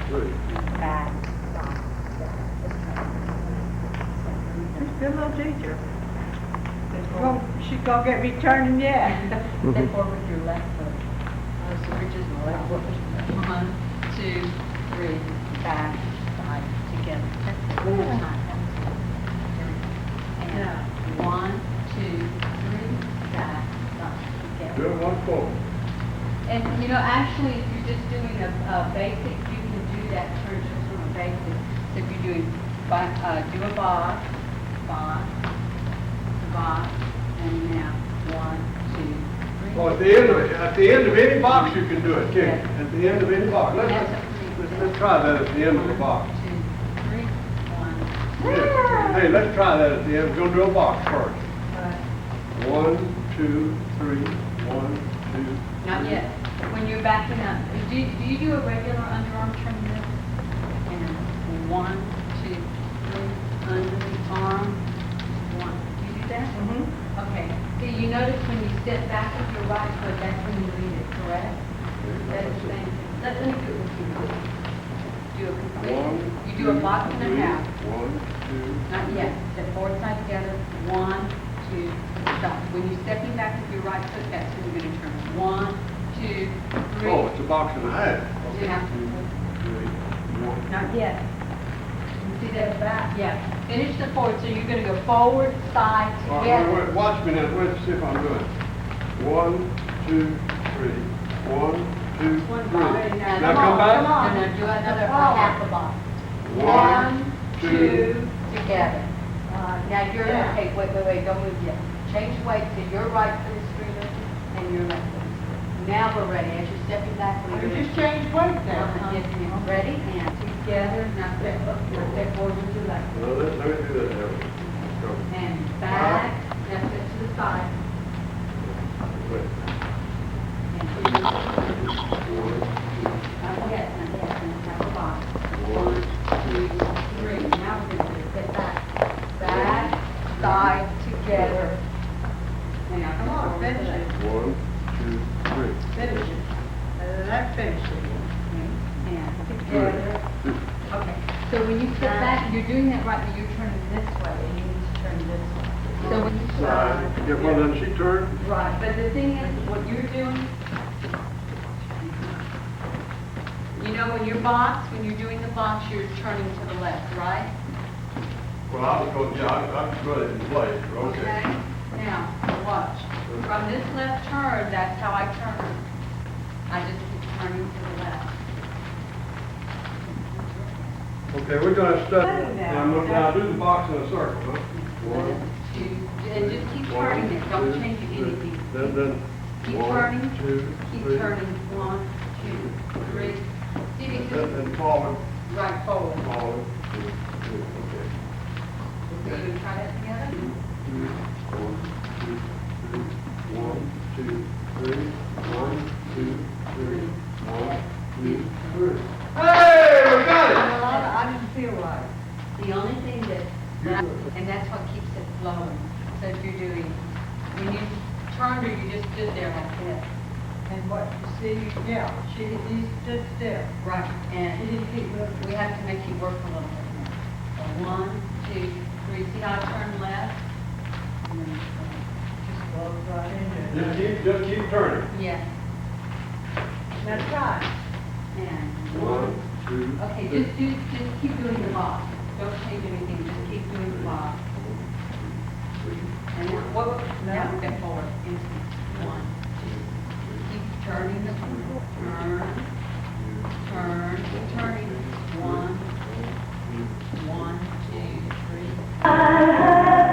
3. Back, stop, She's still a little teacher. She's gonna get me turning yet. step forward with your left foot. So we're just left foot. 1, 2, 3, back, side, together. That's it. One more time. And 1, 2, 3, back, side, together. Do it one forward. And you know, actually, if you're just doing a basic, you can do that turn just from a basic. So if you're doing, do a box, box, box, and now 1, 2, 3. Well, at the end of any box you can do it, kick. At the end of any box. Let's try that at the end of the box. 2, 3, 1. Hey, let's try that at the end. We're going to do a box first. 1, 2, 3, 1, 2. Not yet. When you're backing up, do you do a regular underarm turn this? And 1, 2, 3, under the arm. 1. Do you do that? Mm-hmm. Okay. See, you notice when you step back with your right foot, that's when you lead it, correct? That is the same. Let me do it with you. Do a complete. You do a box and a half. 1, 2. Not yet. Step forward side together. 1, 2, stop. When you're stepping back with your right foot, that's when you're going to turn. 1, 2, 3. Oh, it's a box and a half. Yeah. 2, 3, 1. Not yet. You see that back? Yeah. Finish the forward. So you're going to go forward, side, All together. right, wait, watch me now. Wait to see if I'm doing it. 1, 2, 3. 1, 2, 3. Now come back. No, do another half a box. 1, 2, together. Now you're, okay, wait, don't move yet. Change weight to your right foot is straighter and your left foot is straighter. Now we're ready. As you're stepping back, we're You just changed weight now. Yes, ma'am. Ready? And together. Now step up. Now step forward with your left foot. No, let me do that now. Let's go. And back. Now step to the side. Wait. And to the side. Not yet. And have a box. 1, 2, 3. Now we're going to step back. Back, side, together. Now Come on, finish it. 1, 2, 3. Finish it. Let's finish it. And together. Okay. So when you step back, you're doing that right, but you're turning this way, and you need to turn this way. So when you Side. Get one, then she turned. right, but the thing is, what you're doing, you know, when you're doing the box, you're turning to the left, right? Well, I was going, yeah, I could put it in place. Okay. Now, watch. From this left turn, that's how I turn. I just keep turning to the left. Okay, we're going to study. Now do the box in a circle, huh? 1, 2, and just keep turning it. Don't change anything. Then Keep 1, turning. 2, Keep 3. turning. 1, 2, 3. See, because And forward. right forward. Forward. 2, 3. Okay. So you try that together. 1, 2, 3. 1, 2, 3. 1, 2, 3. 1, 2, 3. Hey, we got it! I didn't feel right. The only thing and that's what keeps it flowing. So if you're doing, when you turned her, you just stood there like this. And what you see, yeah, she stood still. Right. And we have to make you work a little bit more. So 1, 2, 3. See how I turn left? And then Just blows right into it. Just keep turning. yeah. Now try. And 1, 2, okay, 3. just keep doing the box. Don't change anything. Just keep doing the box. And then now step forward. Into 1, 2. Keep turning the turn, keep turning. 1, 1, 2, 3.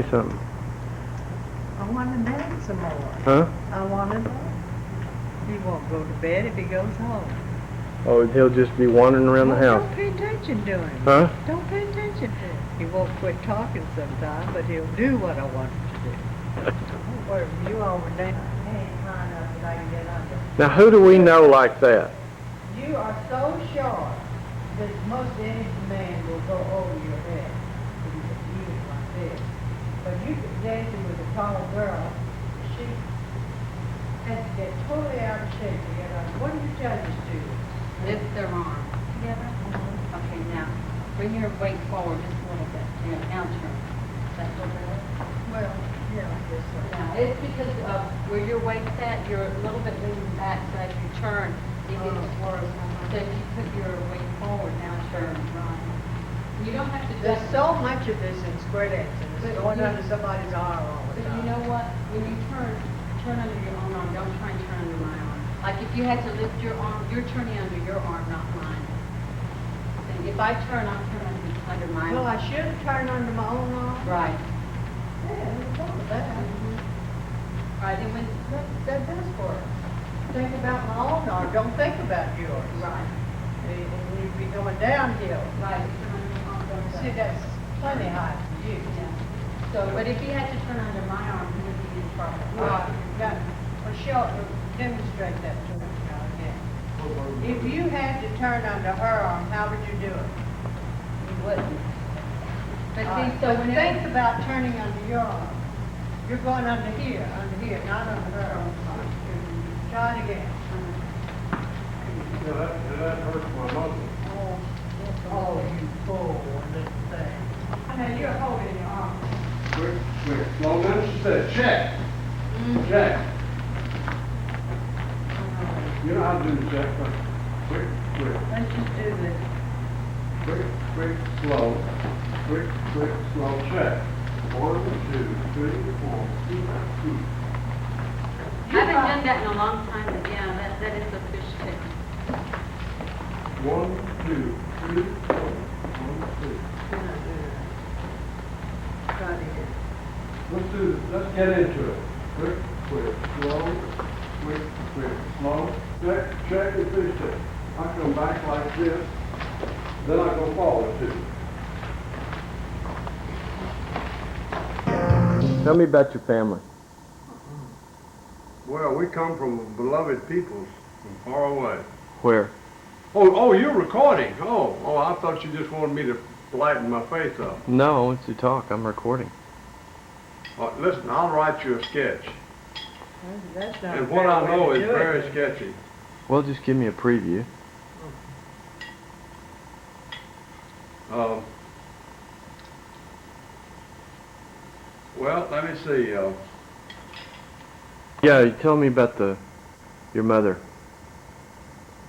me something. I want to dance some more. Huh? I want to dance. He won't go to bed if he goes home. Oh, he'll just be wandering around the Well, house. don't pay attention to him. Huh? Don't pay attention to him. He won't quit talking sometime, but he'll do what I want him to do. Don't worry, you over there. Ain't high enough that I can get under. Now, who do we know like that? You are so short that most any man will go over your head. If you is like this. But you can dance with a tall girl. She has to get totally out of shape to get under. What do you judges do? Lift their arm together. Okay, now, bring your weight forward just a little bit. Yeah, now turn. That's a little better. Well, yeah, I guess so. Now, it's because of where your weight's at, you're a little bit leaning back, so as you turn, it gets worse. So if you put your weight forward, now turn, right. You don't have to do There's so much of this in square dancing. It's But going you- under somebody's arm all the But you time. know what? When you turn under your own arm. Don't try and turn under my arm. Like if you had to lift your arm, you're turning under your arm, not mine. And if I turn, I'll turn under mine. Well, I should have turned under my own arm. Right. Yeah, I thought of that. Right, and when, That does work. Think about my own arm, don't think about yours. right, And you'd be going downhill. right. you turn under your arm, don't See, say. that's plenty high for you. Yeah. So, but if you had to turn under my arm, you would be in trouble. Got it. Well, show, demonstrate that to me now again. If you had to turn under her arm, how would you do it? You wouldn't. But All see, right, so but when think about turning under your arm. You're going under here, not under her arm. Try it again. Yeah, that hurts my muscle. Oh, you fool, little thing. Now, you're holding your arm. Quick, slow down, she said, check, check. You know how to do the check, but quick, Let's just do this. slow, slow, check. 1, 2, 3, 4. I haven't done that in a long time, but yeah, that is a fish stick. 1, 2, 3, 4. 1, 2. Try it again. Let's do this. Let's get into it. Quick, slow, slow. Check and fish it. I come back like this, then I go forward too. Tell me about your family. Well, we come from beloved peoples from far away. Where? Oh, you're recording. Oh, I thought you just wanted me to lighten my face up. No, I want you to talk. I'm recording. Listen, I'll write you a sketch. That's not And a what fair I way know to is do it. very sketchy. Well, just give me a preview. Well, let me see. Yeah, you tell me about your mother.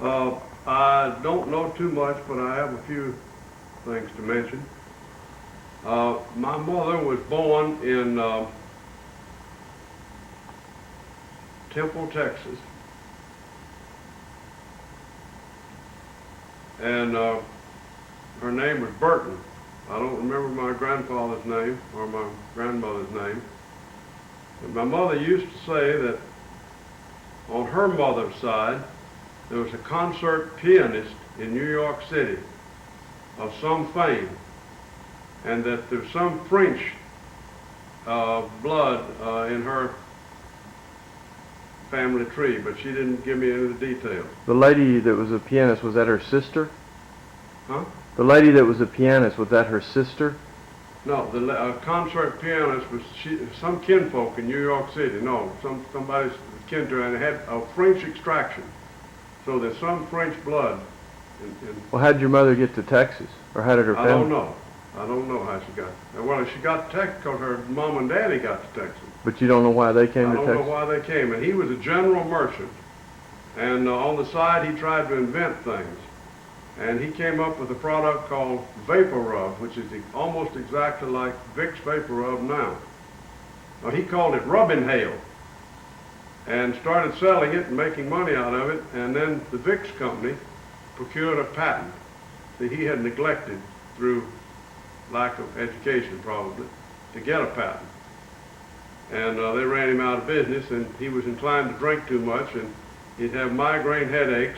I don't know too much, but I have a few things to mention. My mother was born in Temple, Texas. And her name was Burton. I don't remember my grandfather's name or my grandmother's name. But my mother used to say that on her mother's side, there was a concert pianist in New York City of some fame, and that there's some French blood in her family tree, but she didn't give me any of the details. The lady that was a pianist, was that her sister? Huh? The lady that was a pianist, was that her sister? No, the concert pianist was some kinfolk in New York City. No, somebody's kin to her, and it had a French extraction. So there's some French blood. Well, how did your mother get to Texas? Or how did her I family? don't know. I don't know how she got. Well, she got to Texas because her mom and daddy got to Texas. But you don't know why they came I to don't Texas? know why they came. And he was a general merchant. And on the side, he tried to invent things. And he came up with a product called Vapor Rub, which is almost exactly like Vicks Vapor Rub now. Now, he called it Rub Inhale, and started selling it and making money out of it. And then the Vicks company procured a patent that he had neglected through lack of education, probably. to get a patent. And they ran him out of business, and he was inclined to drink too much, and he'd have migraine headaches,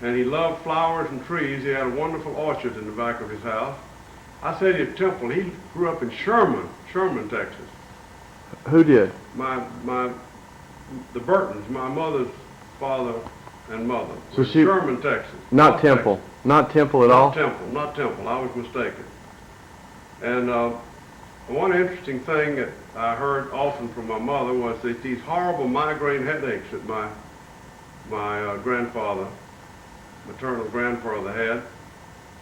and he loved flowers and trees. He had a wonderful orchard in the back of his house. I said at Temple, he grew up in Sherman, Texas. Who did? The Burtons, my mother's father and mother. So were in Sherman, Texas. Not North Temple. Texas. Not Temple at all? Not Temple. I was mistaken. And one interesting thing that I heard often from my mother was that these horrible migraine headaches that my grandfather, maternal grandfather had,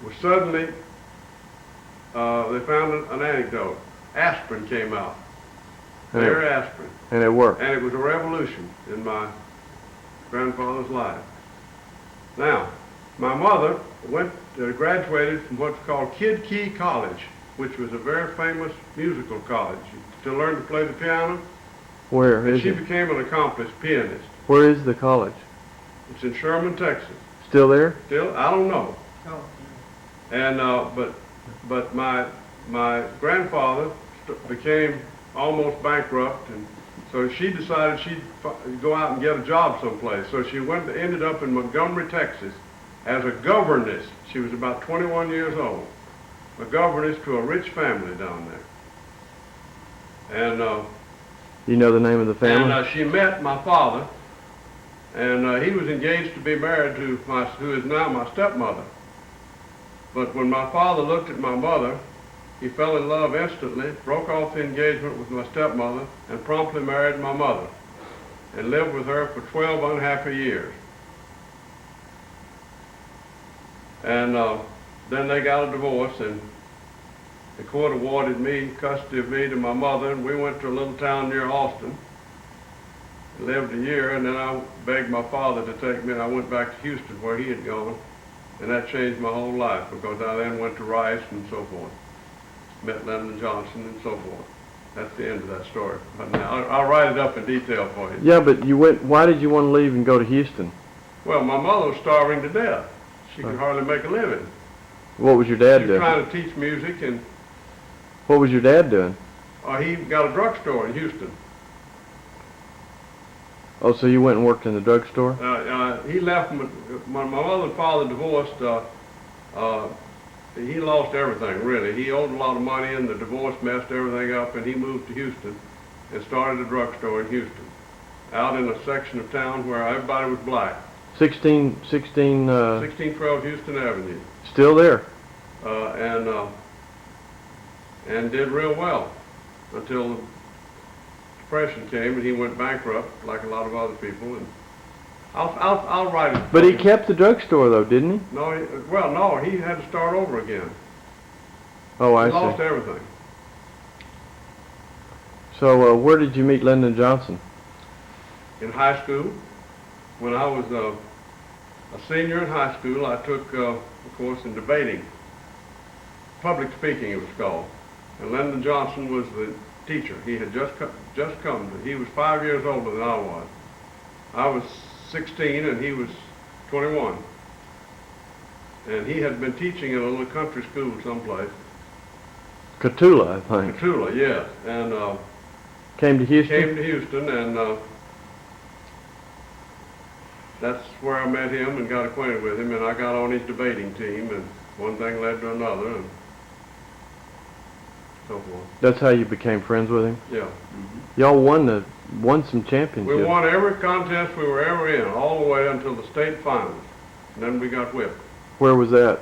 was suddenly, they found an antidote. Aspirin came out. Their aspirin. And it worked. And it was a revolution in my grandfather's life. Now, my mother graduated from what's called Kid Key College, which was a very famous musical college to learn to play the piano. Where And is she it? became an accomplished pianist. Where is the college? It's in Sherman, Texas. Still there? Still, I don't know. Oh, And but my grandfather became almost bankrupt, and so she decided she'd go out and get a job someplace. So she ended up in Montgomery, Texas, as a governess. She was about 21 years old, a governess to a rich family down there. And You know the name of the family? and she met my father, and he was engaged to be married to who is now my stepmother. But when my father looked at my mother, he fell in love instantly, broke off the engagement with my stepmother, and promptly married my mother, and lived with her for 12 unhappy years. And then they got a divorce, and the court awarded me custody of me to my mother, and we went to a little town near Austin. Lived a year, and then I begged my father to take me, and I went back to Houston where he had gone, and that changed my whole life, because I then went to Rice and so forth. Met Lyndon Johnson and so forth. That's the end of that story. But now, I'll write it up in detail for you. Yeah, but why did you want to leave and go to Houston? Well, my mother was starving to death. She could hardly make a living. What was your dad She was doing? trying to teach music, and What was your dad doing? he got a drugstore in Houston. Oh, so you went and worked in the drugstore? He left, when my mother and father divorced, he lost everything, really. He owed a lot of money, and the divorce messed everything up, and he moved to Houston and started a drugstore in Houston, out in a section of town where everybody was black. 1612 Houston Avenue. Still there? And did real well until the Depression came, and he went bankrupt, like a lot of other people. And I'll write it. But he kept the drugstore, though, didn't he? No, he had to start over again. Oh, I He lost see. everything. So where did you meet Lyndon Johnson? In high school, when I was a senior in high school, I took a course in debating. Public speaking, it was called. And Lyndon Johnson was the teacher. He had just come. He was 5 years older than I was. I was 16 and he was 21. And he had been teaching in a little country school someplace. Catula, I think. Catula, yes. And Came to Houston? came to Houston, and that's where I met him and got acquainted with him, and I got on his debating team, and one thing led to another, and so forth. That's how you became friends with him? Yeah. Y'all won some championships. We won every contest we were ever in, all the way until the state finals. And then we got whipped Where was that?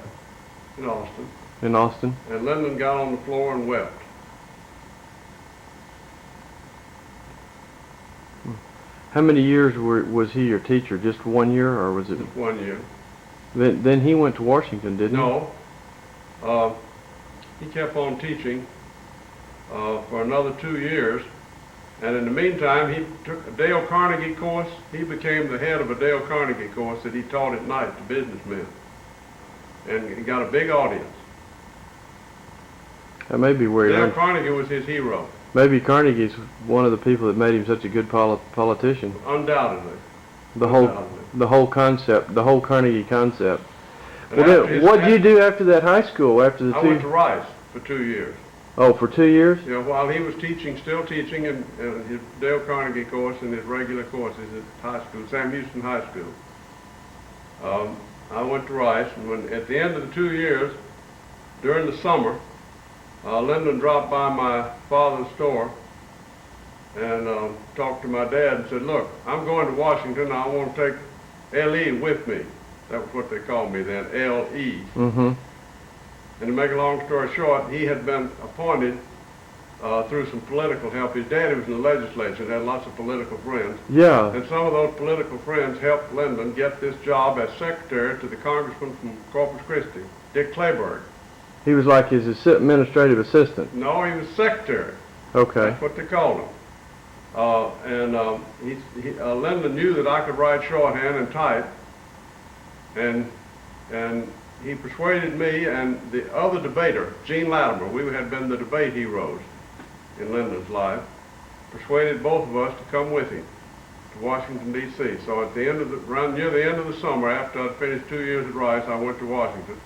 in Austin. In Austin? And Lyndon got on the floor and wept. How many years was he your teacher? Just 1 year, or was it? Just 1 year. Then he went to Washington, didn't he? No. He kept on teaching for another 2 years. And in the meantime, he took a Dale Carnegie course. He became the head of a Dale Carnegie course that he taught at night to businessmen. And he got a big audience. That may be where he Dale learned. Carnegie was his hero, Maybe Carnegie's one of the people that made him such a good politician. undoubtedly. The whole concept, the whole Carnegie concept. And Well, after his- what did you do after that high school? After the I two? went to Rice for 2 years. Oh, for 2 years? You know, while he was teaching, still teaching in his Dale Carnegie course and his regular courses at high school, Sam Houston High School. I went to Rice, and when at the end of the 2 years, during the summer, Lyndon dropped by my father's store and talked to my dad and said, "Look, I'm going to Washington. I want to take L.E. with me." That was what they called me then, L.E. Mm-hmm. And to make a long story short, he had been appointed through some political help. His daddy was in the legislature and had lots of political friends. Yeah. And some of those political friends helped Lyndon get this job as secretary to the congressman from Corpus Christi, Dick Clayburgh. He was like his administrative assistant. No, he was secretary. Okay. That's what they called him. Lyndon knew that I could write shorthand and type, and he persuaded me and the other debater, Gene Latimer, we had been the debate heroes in Lyndon's life, persuaded both of us to come with him to Washington, D.C. So at the end of around near the end of the summer, after I'd finished 2 years at Rice, I went to Washington,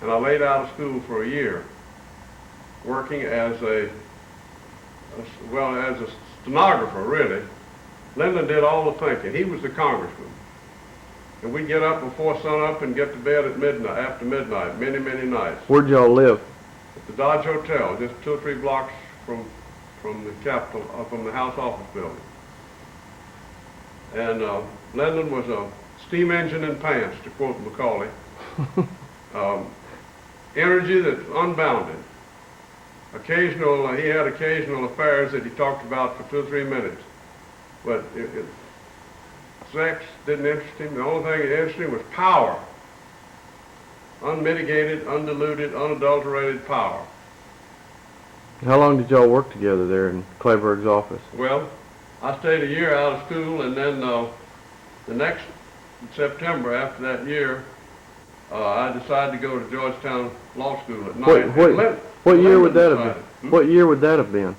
and I laid out of school for a year, working as a stenographer, really. Lyndon did all the thinking. He was the congressman. And we'd get up before sunup and get to bed at midnight, after midnight, many, many nights. Where'd y'all live? At the Dodge Hotel, just 2 or 3 blocks from the Capitol, from the House Office Building. And Lyndon was a steam engine in pants, to quote Macaulay. Energy that's unbounded. He had occasional affairs that he talked about for 2 or 3 minutes. But sex didn't interest him. The only thing that interested him was power. Unmitigated, undiluted, unadulterated power. How long did y'all work together there in Clayburgh's office? Well, I stayed a year out of school, and then the next September after that year, I decided to go to Georgetown Law School at night. What year would that have been? What year would that have been?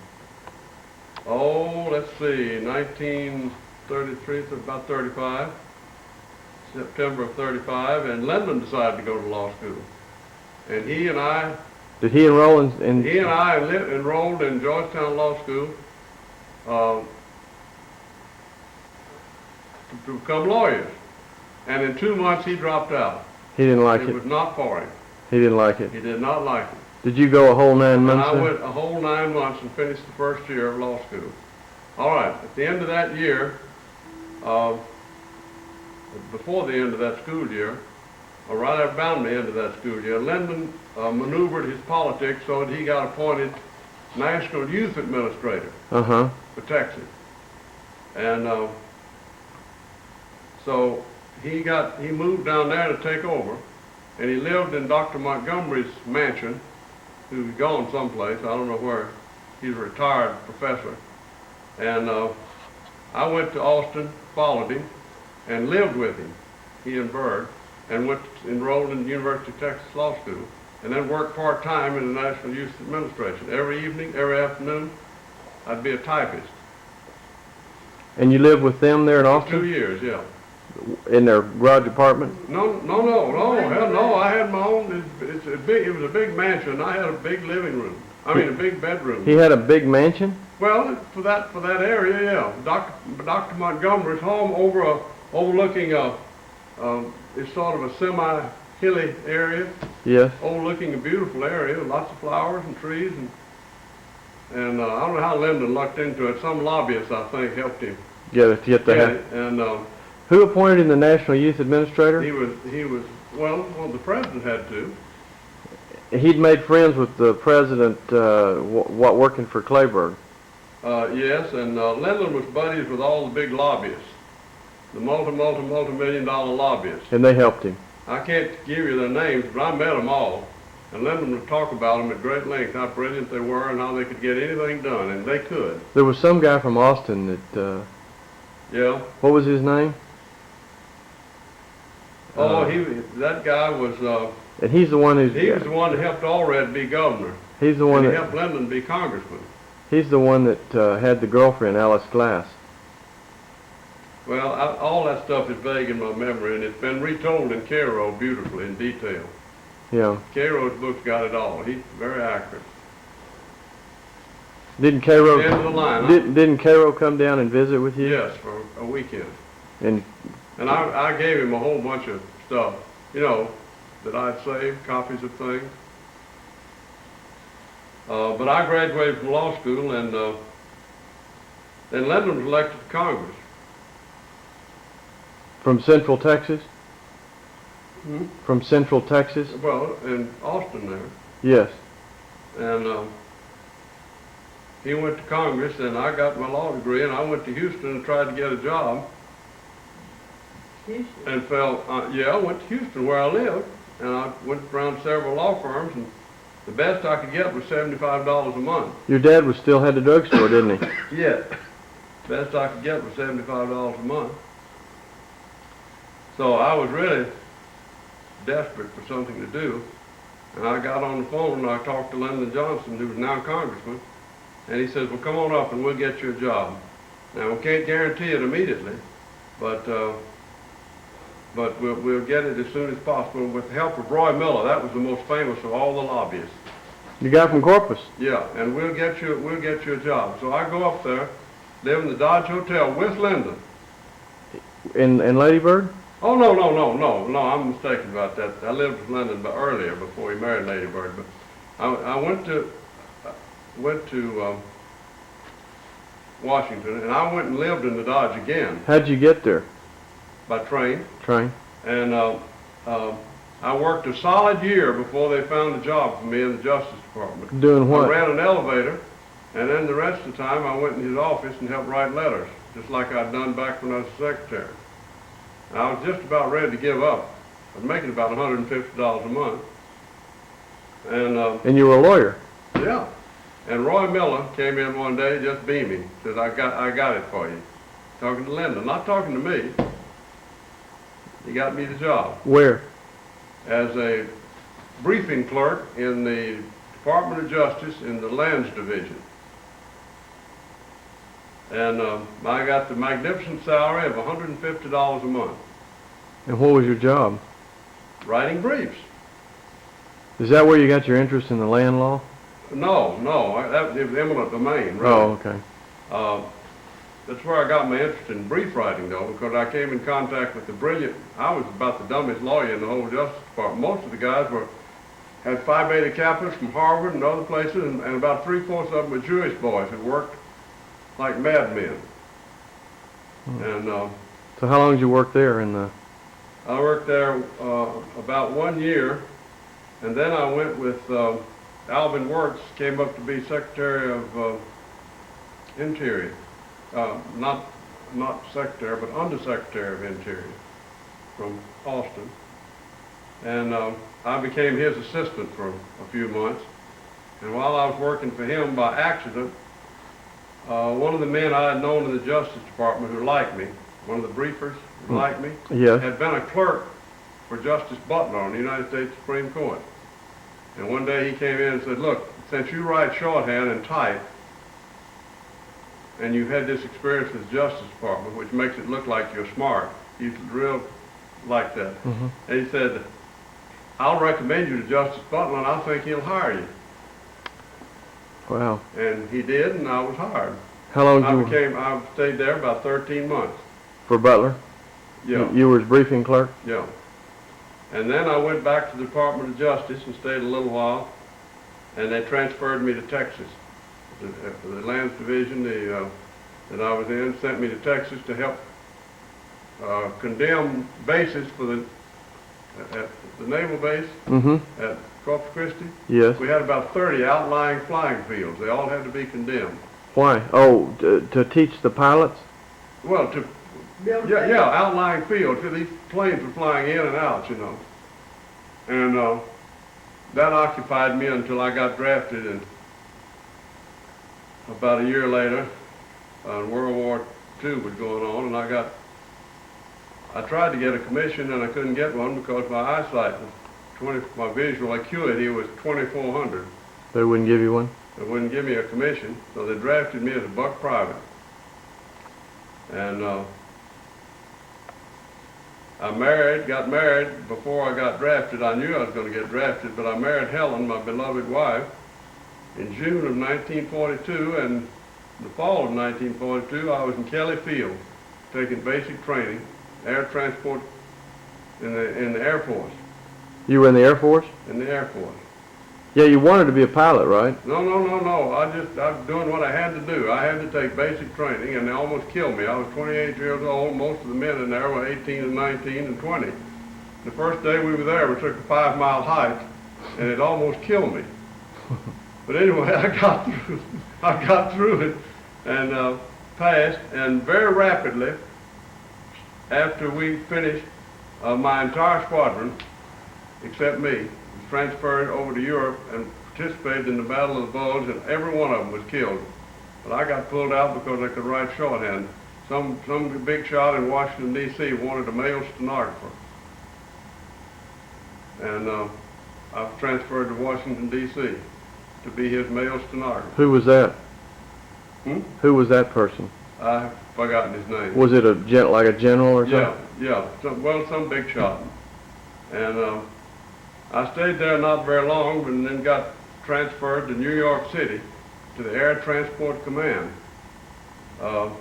Oh, let's see, 1933, so about 35, September of 35, and Lyndon decided to go to law school. And he and I... Did he enroll in... He and I enrolled in Georgetown Law School to become lawyers. And in 2 months, he dropped out. He didn't like it? It was not for him. He didn't like it? He did not like it. Did you go a whole 9 months? And I went a whole 9 months and finished the first year of law school. All right, at the end of that year, before the end of that school year, or right about the end of that school year, Lyndon maneuvered his politics so that he got appointed National Youth Administrator for Texas. And so he moved down there to take over, and he lived in Dr. Montgomery's mansion, who's gone someplace, I don't know where. He's a retired professor. And I went to Austin, followed him, and lived with him, he and Bird, and enrolled in the University of Texas Law School, and then worked part-time in the National Youth Administration. Every evening, every afternoon, I'd be a typist. And you lived with them there in Austin? 2 years, yeah. In their garage apartment? No, hell no, I had my own, it was a big mansion. I had a big living room. I mean, a big bedroom. He had a big mansion? Well, for that area, yeah. Dr. Montgomery's home overlooking it's sort of a semi-hilly area. Yes. Overlooking a beautiful area, lots of flowers and trees, and I don't know how Lyndon lucked into it. Some lobbyists, I think, helped him get it. And who appointed him the National Youth Administrator? He was well, the president had to. He'd made friends with the president, working for Clayburgh. Yes, and Lyndon was buddies with all the big lobbyists, the multi-million-dollar lobbyists. And they helped him? I can't give you their names, but I met them all. And Lyndon would talk about them at great length, how brilliant they were and how they could get anything done, and they could. There was some guy from Austin that... Yeah? What was his name? That guy was... and he's the one who's... He was the one that helped Allred be governor. He's the one that... helped Lyndon be congressman. He's the one that had the girlfriend, Alice Glass. Well, all that stuff is vague in my memory, and it's been retold in Cairo beautifully, in detail. Yeah. Cairo's book's got it all. He's very accurate. Didn't Cairo? End of the line. Didn't Cairo come down and visit with you? Yes, for a weekend. And I gave him a whole bunch of stuff, you know, that I'd saved, copies of things. But I graduated from law school, and then Lyndon was elected to Congress. from Central Texas? Hmm? From Central Texas? Well, in Austin there. Yes. And he went to Congress, and I got my law degree, and I went to Houston and tried to get a job. Houston. And I went to Houston where I lived, and I went around several law firms, and the best I could get was $75 a month. Your dad was still had the drugstore, didn't he? Yeah. Best I could get was $75 a month. So I was really desperate for something to do, and I got on the phone and I talked to Lyndon Johnson, who was now congressman, and he says, well, come on up and we'll get you a job. Now, we can't guarantee it immediately, but we'll get it as soon as possible with the help of Roy Miller. That was the most famous of all the lobbyists. You got from Corpus? Yeah, and we'll get you a job. So I go up there, live in the Dodge Hotel with Lyndon. In Lady Bird? Oh, no, I'm mistaken about that. I lived with Lyndon earlier before he married Lady Bird, but I went to Washington, and I went and lived in the Dodge again How'd you get there? by train. Train? And I worked a solid year before they found a job for me in the Justice Department. Doing what? I ran an elevator, and then the rest of the time I went in his office and helped write letters, just like I'd done back when I was secretary. And I was just about ready to give up. I was making about $150 a month. And And you were a lawyer? yeah. And Roy Miller came in one day just beaming, said, I got it for you. Talking to Lyndon, not talking to me. He got me the job Where? as a briefing clerk in the Department of Justice in the Lands Division. And I got the magnificent salary of $150 a month, And what was your job? writing briefs. Is that where you got your interest in the land law? No, that was eminent domain, really. Oh, okay. That's where I got my interest in brief writing, though, because I came in contact with the brilliant, I was about the dumbest lawyer in the whole Justice Department. Most of the guys had Phi Beta Kappas from Harvard and other places, and about 3/4 of them were Jewish boys who worked like madmen. And So how long did you work there in the... I worked there about 1 year, and then I went with Alvin Wirtz, came up to be Secretary of Interior. Not Secretary, but Undersecretary of Interior from Austin. And I became his assistant for a few months. And while I was working for him by accident, one of the men I had known in the Justice Department who liked me, one of the briefers who liked me, Yes. had been a clerk for Justice Butler on the United States Supreme Court. And one day he came in and said, look, since you write shorthand and type, and you've had this experience with the Justice Department, which makes it look like you're smart, he's real like that. Mhm. And he said, I'll recommend you to Justice Butler, and I think he'll hire you. Wow. And he did, and I was hired. How long did you... I stayed there about 13 months. For Butler? Yeah, You were his briefing clerk? yeah. And then I went back to the Department of Justice and stayed a little while, and they transferred me to Texas. The Lands Division that I was in sent me to Texas to help condemn bases for at the naval base Mm-hmm. at Corpus Christi. Yes. We had about 30 outlying flying fields. They all had to be condemned. Why? Oh, to teach the pilots? Well, yeah, outlying fields. These planes were flying in and out, you know. And that occupied me until I got drafted, and about a year later, World War II was going on, and I tried to get a commission, and I couldn't get one because my eyesight was my visual acuity was 2400. They wouldn't give you one? They wouldn't give me a commission, so they drafted me as a buck private. And I got married before I got drafted. I knew I was going to get drafted, but I married Helen, my beloved wife, in June of 1942, and the fall of 1942, I was in Kelly Field taking basic training, air transport in the Air Force. You were in the Air Force? In the Air Force. Yeah, you wanted to be a pilot, right? No. I was doing what I had to do. I had to take basic training, and they almost killed me. I was 28 years old. Most of the men in there were 18 and 19 and 20. The first day we were there, we took a 5-mile hike, and it almost killed me. But anyway, I got through it, and passed. And very rapidly, after we finished, my entire squadron, except me, was transferred over to Europe and participated in the Battle of the Bulge, and every one of them was killed. But I got pulled out because I could write shorthand. Some big shot in Washington, D.C. wanted a male stenographer. And I was transferred to Washington, D.C. to be his male stenographer. Who was that? Who was that person? I've forgotten his name. Was it like a general or something? Yeah. Some big shot. And I stayed there not very long, and then got transferred to New York City to the Air Transport Command. Where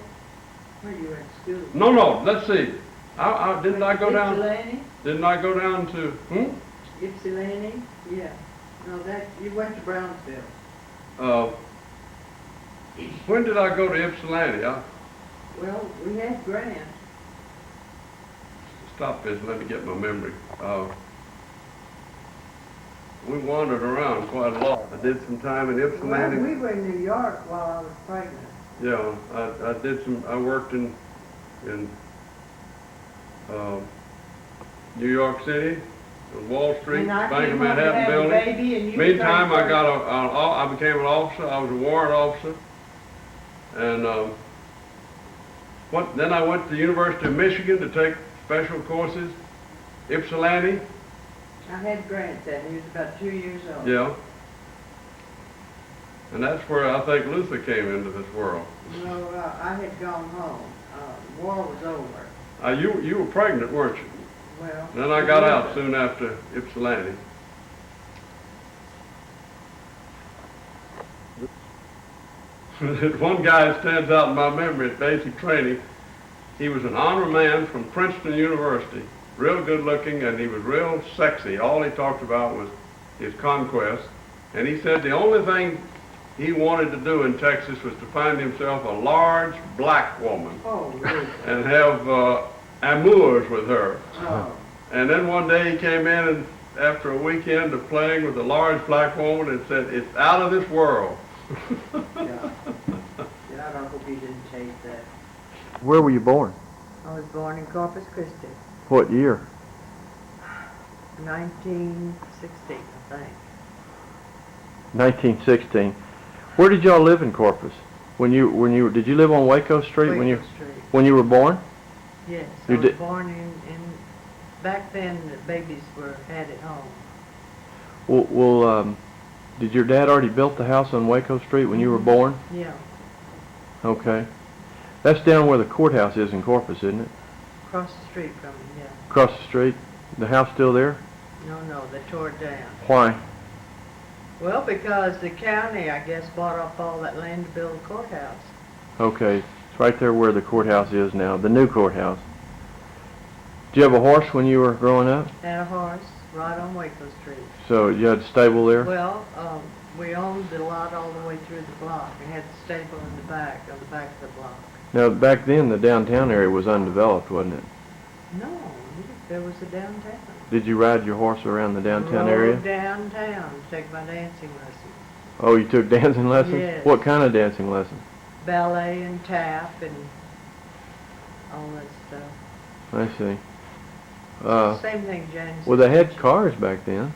you were in school? No, let's see. Didn't I go down? Ypsilanti? Didn't I go down to, Ypsilanti? Yeah. No, you went to Brownsville. When did I go to Ypsilanti? Well, we had Grant. Stop this, let me get my memory. We wandered around quite a lot. I did some time in Ypsilanti. Well, we were in New York while I was pregnant. Yeah, I worked in New York City, Wall Street, And I Bank of came home and Manhattan had a building. baby, and you Meantime, I started I became an officer. I was a warrant officer, and then I went to the University of Michigan to take special courses. Ypsilanti. I had Grant then. He was about 2 years old. Yeah. And that's where I think Luther came into this world. No, I had gone home. War was over. You were pregnant, weren't you? Well. Then I got out soon after Ypsilanti. One guy stands out in my memory at basic training. He was an honor man from Princeton University, real good looking, and he was real sexy. All he talked about was his conquest. And he said the only thing he wanted to do in Texas was to find himself a large black woman. Oh, really? And have amours with her. Oh. And then one day he came in, and after a weekend of playing with a large black woman, and said, "It's out of this world." Yeah. I hope he didn't take that. Where were you born? I was born in Corpus Christi, What year? 1960, I think. 1916. Where did y'all live in Corpus? Did you live on Waco Street Waco Street. when you were born? Yes, You I was did- born in back then the babies had at home. Well, did your dad already built the house on Waco Street when you were born? Yeah, Okay. That's down where the courthouse is in Corpus, isn't it? across the street from me, yeah. Across the street. The house still there? No, they tore it down. Why? Well, because the county, I guess, bought up all that land to build a courthouse. Okay. It's right there where the courthouse is now, the new courthouse. Did you have a horse when you were growing up? Had a horse right on Waco Street. So you had a stable there? Well, we owned the lot all the way through the block. We had the stable in the back, on the back of the block. Now, back then, the downtown area was undeveloped, wasn't it? No, there was a downtown. Did you ride your horse around the downtown Rode area? downtown to take my dancing lessons. Oh, you took dancing lessons? Yes. What kind of dancing lessons? Ballet and tap and all that stuff. I see. Same thing James. Well, they had cars back then.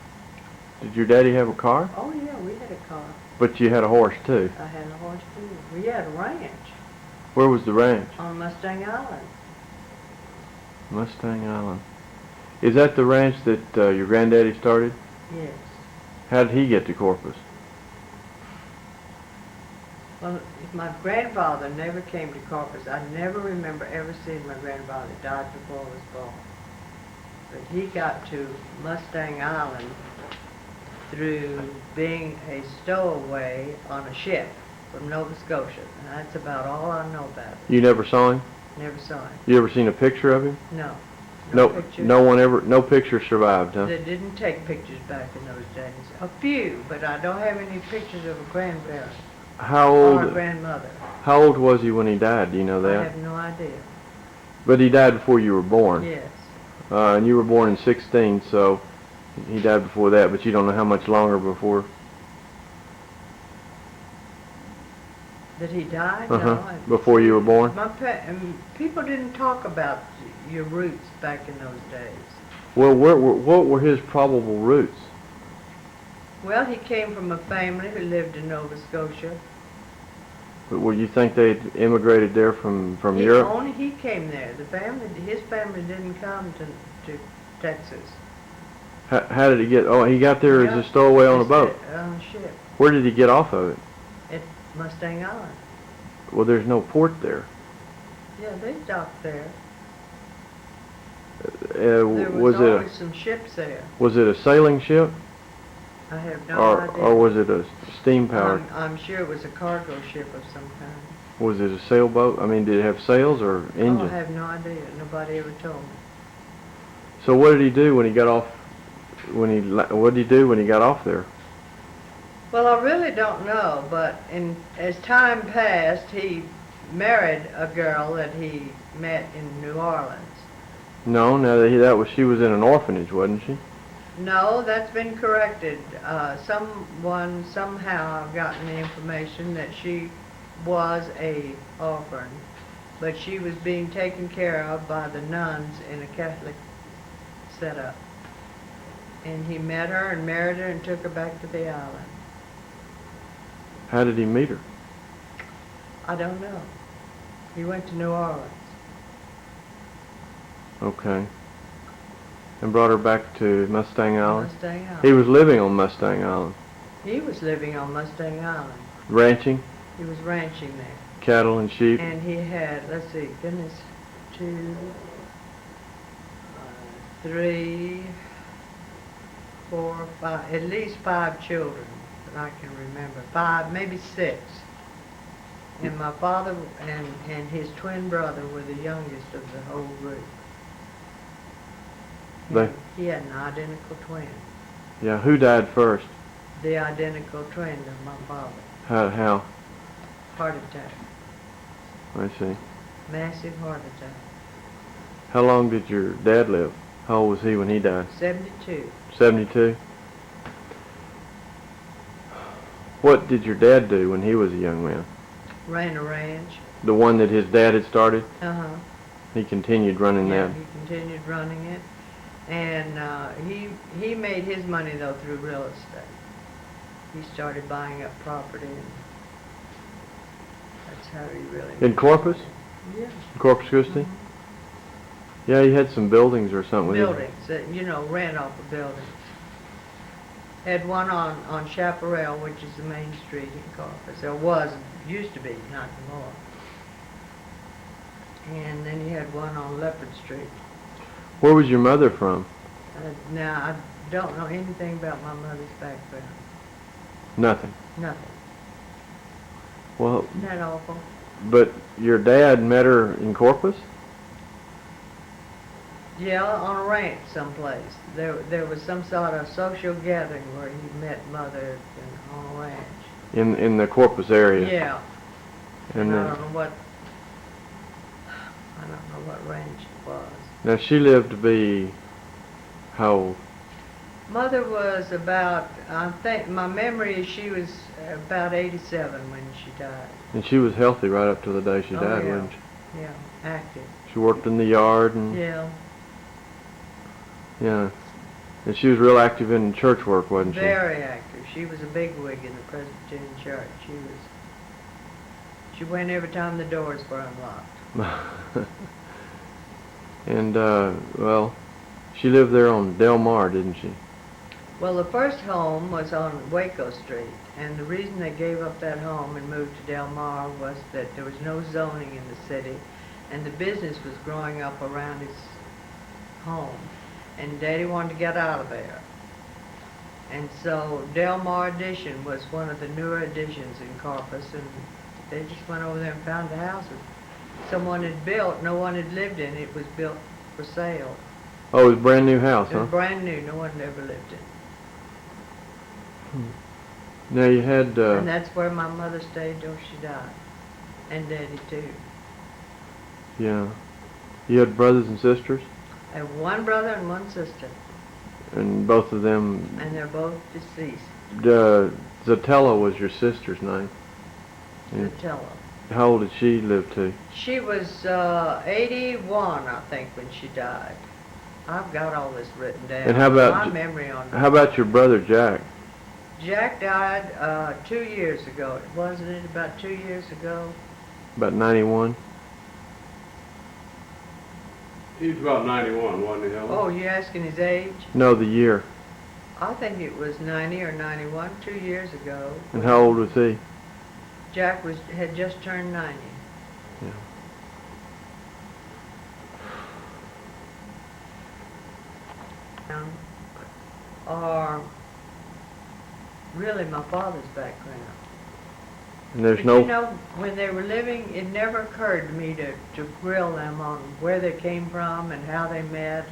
Did your daddy have a car? Oh yeah, we had a car. But you had a horse, too. I had a horse too. We had a ranch Where was the ranch? on Mustang Island. Mustang Island. Is that the ranch that your granddaddy started? Yes. How did he get to Corpus? Well, my grandfather never came to Corpus. I never remember ever seeing my grandfather. He died before I was born. But he got to Mustang Island through being a stowaway on a ship from Nova Scotia. And that's about all I know about it. You never saw him? Never saw him. You ever seen a picture of him? No. No, pictures. no picture survived, huh? They didn't take pictures back in those days. A few, but I don't have any pictures of a grandparent How or a old, grandmother. how old was he when he died? Do you know I that? have no idea. But he died before you were born. Yes. And you were born in 16, so he died before that, but you don't know how much longer before. That he died? Uh-huh. No. Before you were born? People didn't talk about your roots back in those days. Well, what were his probable roots? Well, he came from a family who lived in Nova Scotia. Well, you think they immigrated there from Europe? Only he came there. His family didn't come to Texas. How did he get? Oh, he got there as Yeah, a stowaway on a boat. On a ship Where did he get off of it? at Mustang Island. Well, there's no port there. Yeah, they docked there. There There was was it always some ships there. a sailing ship, I have no idea. or was it a steam powered? I'm sure it was a cargo ship of some kind. Was it a sailboat? I mean, did it have sails or Oh, I engine? have no idea. Nobody ever told me. So what did he do when he got off? What did he do when he got off there? Well, I really don't know, but as time passed, he married a girl that he met in New Orleans. No, she was in an orphanage, wasn't she? No, that's been corrected. Someone somehow I've gotten the information that she was a orphan, but she was being taken care of by the nuns in a Catholic setup. And he met her and married her and took her back to the island. How did he meet her? I don't know. He went to New Orleans. Okay. And brought her back to Mustang Island? Mustang Island. He was living on Mustang Island. He was living on Mustang Island. Ranching? He was ranching there. Cattle and sheep? And he had, let's see, goodness, 2, 3, 4, 5, at least 5 children that I can remember. 5, maybe 6. And my father and his twin brother were the youngest of the whole group. He had an identical twin. Yeah, who died first? The identical twin of my father. How? Heart attack. I see. Massive heart attack. How long did your dad live? How old was he when he died? 72. 72? What did your dad do when he was a young man? Ran a ranch. The one that his dad had started? Uh-huh. He continued running Yeah, that? he continued running it. And he made his money, though, through real estate. He started buying up property, and that's how he really... In Corpus? Yeah. Corpus Christi? Yeah, he had some buildings or something. Buildings, that, ran off of buildings. Had one on Chaparral, which is the main street in Corpus. There used to be, not anymore. And then he had one on Leopard Street. Where was your mother from? Now, I don't know anything about my mother's background. Nothing. Nothing. Well, Isn't that awful? but your dad met her in Corpus? Yeah, on a ranch someplace. There was some sort of social gathering where he met Mother on a ranch. In the Corpus area? Yeah. And I don't know what ranch it was. now she lived to be how old? Mother was about, I think, my memory is she was about 87 when she died. And she was healthy right up to the day she Oh, died, yeah. wasn't she? Yeah, active. She worked in the yard and Yeah, yeah. And she was real active in church work, wasn't she? very active. She was a bigwig in the Presbyterian Church. She went every time the doors were unlocked. And well, she lived there on Del Mar, didn't she? Well, the first home was on Waco Street, and the reason they gave up that home and moved to Del Mar was that there was no zoning in the city, and the business was growing up around his home, and Daddy wanted to get out of there. And so Delmar Addition was one of the newer additions in Corpus, and they just went over there and found the house that someone had built. No one had lived in it. It was built for sale. Oh, it was a brand new house, It huh? was brand new. No one had ever lived in it. Now you had, And that's where my mother stayed till she died. And Daddy too. yeah. You had brothers and sisters? I have one brother and one sister, And both of them, and they're both deceased. Zatella was your sister's name. To Yeah. tell them. How old did she live to? She was 81, I think, when she died. I've got all this written down. And how about my J- memory on How about your brother Jack? Jack died 2 years ago. Wasn't it about 2 years ago? About 91? He was about 91, wasn't he, Helen? Oh, you asking his age? No, the year. I think it was 90 or 91, 2 years ago. And how old was he? Jack had just turned 90. Yeah. Or really my father's background. And there's But no... you know, when they were living, it never occurred to me to grill them on where they came from and how they met.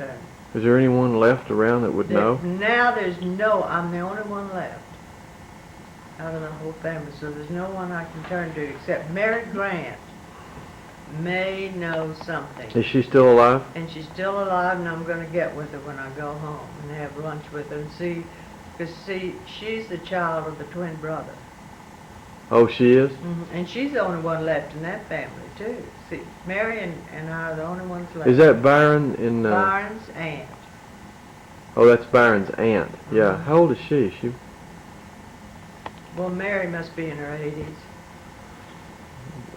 Is there anyone left around that would know? Now there's I'm the only one left out of the whole family, so there's no one I can turn to except Mary Grant may know something. Is she still alive? And she's still alive, and I'm going to get with her when I go home and have lunch with her and see, because see, she's the child of the twin brother. Oh, she is? And she's the only one left in that family, too. See, Mary and I are the only ones left. Is that Byron in... Byron's aunt. Oh, that's Byron's aunt. Yeah. How old is she? Well, Mary must be in her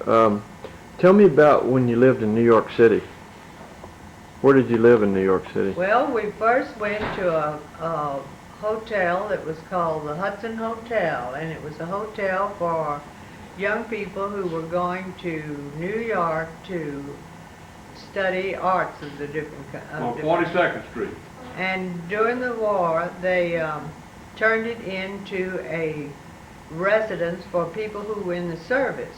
80s. Tell me about when you lived in New York City. Where did you live in New York City? Well, we first went to a hotel that was called the Hudson Hotel, and it was a hotel for young people who were going to New York to study arts of the different kinds. On 42nd Street. And during the war, they turned it into a residence for people who were in the service.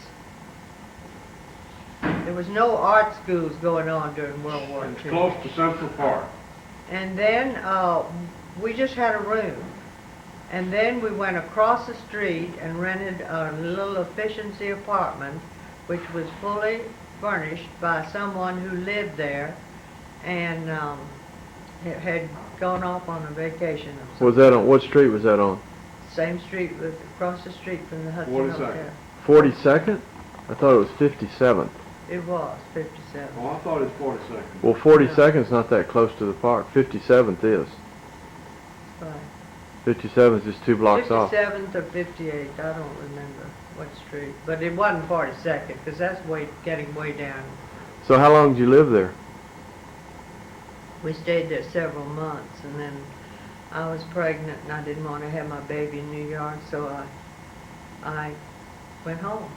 There was no art schools going on during World War II. It's close to Central Park. And then we just had a room. And then we went across the street and rented a little efficiency apartment, which was fully furnished by someone who lived there and had gone off on a vacation. Was that on... What street was that on? Same street, across the street from the Hudson 42nd. Hotel. 42nd? I thought it was 57th. It was 57. Oh, I thought it was 42nd. Well, 42nd's not that close to the park. 57th is. Right. 57th is 2 blocks off. 57th or 58th, I don't remember what street. But it wasn't 42nd, because that's getting way down. So how long did you live there? We stayed there several months, and then I was pregnant, and I didn't want to have my baby in New York, so I went home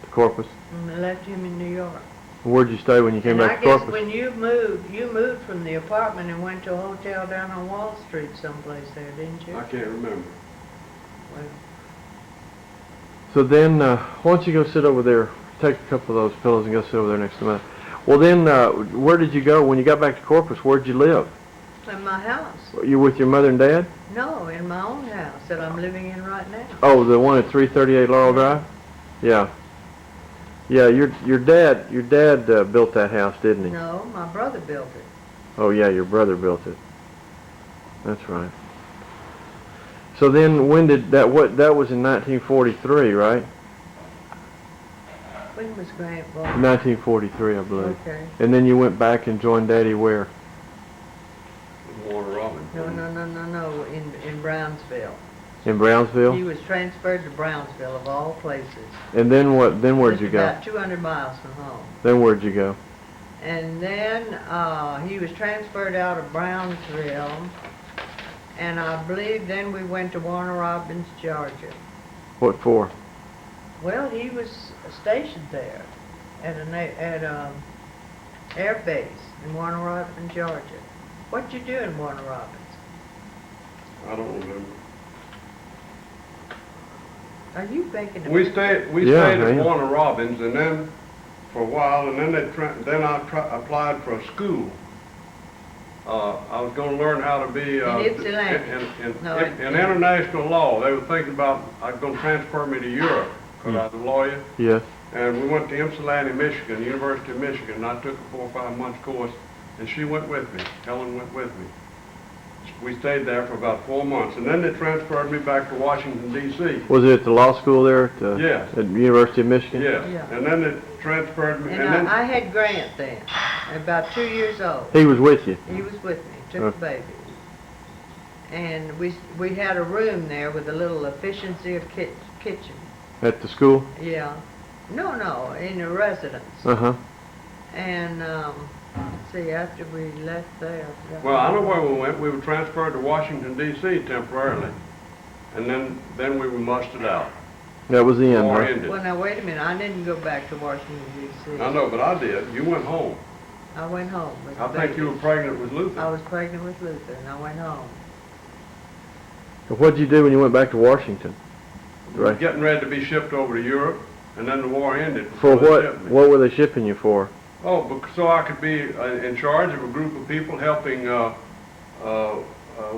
To Corpus? and I left him in New York. Where'd you stay when you came And back I to guess Corpus? when you moved from the apartment and went to a hotel down on Wall Street someplace there, didn't you? I can't remember. Well, So then, why don't you go sit over there, take a couple of those pillows and go sit over there next to me. Well then, where did you go when you got back to Corpus? Where'd you live? in my house. You were with your mother and dad? No, in my own house that I'm living in right now. Oh, the one at 338 Laurel Drive? Yeah. Yeah, your dad built that house, didn't he? No, my brother built it. Oh yeah, your brother built it. That's right. So then when did that that was in 1943, right? When was Grant born? 1943, I believe. Okay. And then you went back and joined Daddy where? Warner Robin. No, in Brownsville. In Brownsville? He was transferred to Brownsville, of all places. And then what? Then where'd you go? About 200 miles from home. Then where'd you go? And then he was transferred out of Brownsville, and I believe then we went to Warner Robins, Georgia. What for? Well, he was stationed there at air base in Warner Robins, Georgia. What'd you do in Warner Robins? I don't remember. Are you baking a We picture? stayed Yeah, at I am. Warner Robins, and then for a while, and then applied for a school. I was going to learn how to be In Ypsilanti. in international law. They were thinking about going to transfer me to Europe because I was a lawyer. Yes. And we went to Ypsilanti, Michigan, University of Michigan, and I took a 4 or 5 month course, and she went with me. Helen went with me. We stayed there for about 4 months, and then they transferred me back to Washington, D.C. Was it at the law school there at, Yes. at University of Michigan? Yes, Yeah. and then they transferred me, And and then I had Grant then, about 2 years old. He was with you? He was with me, took Okay. the baby. And we had a room there with a little efficiency of kitchen. At the school? Yeah. No, in a residence. Uh-huh. And, let's see, after we left there. I forgot well, I know where we went. We were transferred to Washington, D.C. temporarily, and then we were mustered out. That was the end, War huh? ended. Well, now, wait a minute, I didn't go back to Washington, D.C. I know, but I did. You went home. I went home with the I think you were baby. pregnant with I Luther. was pregnant with Luther, and I went home. What did you do when you went back to Washington? We were Right. getting ready to be shipped over to Europe, and then the war ended. For before they what? shipped me. What were they shipping you for? Oh, so I could be in charge of a group of people helping